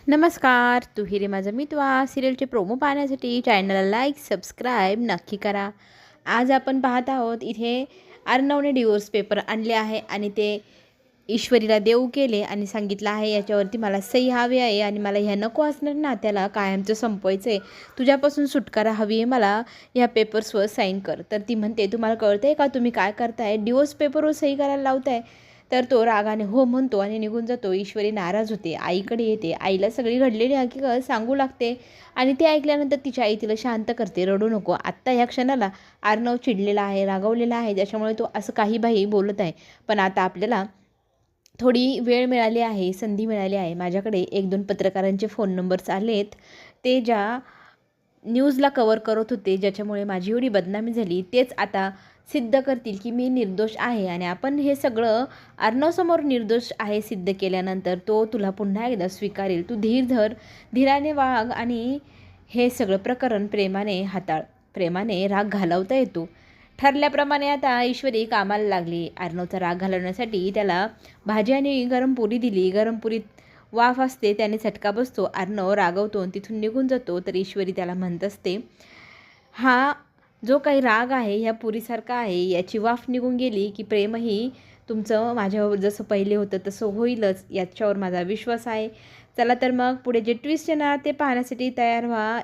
नमस्कार, तू हिरे माझा मितवा सिरियलचे प्रोमो पाहण्यासाठी चॅनलला लाईक सबस्क्राईब नक्की करा। आज आपण पाहत आहोत इथे अर्णवने डिवोर्स पेपर आणले आहे आणि ते ईश्वरीला देऊ केले आणि सांगितलं आहे याच्यावरती मला सही हवी आहे आणि मला ह्या नको असणार नात्याला कायमचं संपवायचं आहे, तुझ्यापासून सुटकारा हवी आहे, मला ह्या पेपर्सवर साईन कर। तर ती म्हणते तुम्हाला कळतं आहे का तुम्ही काय करताय, डिवोर्स पेपरवर सही करायला लावताय। तर तो रागाने हो म्हणतो आणि निघून जातो। ईश्वरी नाराज होते, आईकडे येते, आईला सगळी घडलेली हकीकत सांगू लागते आणि ते ऐकल्यानंतर तिची आई तिला शांत करते, रडू नको। आत्ता ह्या क्षणाला अर्णव चिडलेला आहे, रागावलेला आहे, त्याच्यामुळे तो असं काही बाही बोलत आहे। पण आता आपल्याला थोडी वेळ मिळाली आहे, संधी मिळाली आहे। माझ्याकडे 1-2 पत्रकारांचे फोन नंबर्स आलेत, ते ज्या न्यूजला कवर करत होते, ज्याच्यामुळे माझी एवढी बदनामी झाली, तेच आता सिद्ध करतील की मी निर्दोष आहे आणि आपण हे सगळं अर्णवसमोर निर्दोष आहे सिद्ध केल्यानंतर तो तुला पुन्हा एकदा स्वीकारेल। तू धीर धर, धीराने वाग आणि हे सगळं प्रकरण प्रेमाने हाताळ। प्रेमाने राग घालवता येतो। ठरल्याप्रमाणे आता ईश्वरी कामाला लागली। अर्णवचा राग घालवण्यासाठी त्याला भाजी आणि गरम पुरी दिली। गरम पुरीत वाफ असते, त्याने चटका बसतो। अर्णव रागवतो आणि तिथून निघून जातो। तर ईश्वरी त्याला म्हणत असते, हा जो काही राग आहे ह्या पुरीसारखा आहे, याची वाफ निघून गेली की प्रेमही तुमचं माझ्यावर जसं पहिले होतं तसं होईलच, याच्यावर माझा विश्वास आहे। चला तर मग पुढे जे ट्विस्ट येणार ते पाहण्यासाठी तयार व्हा।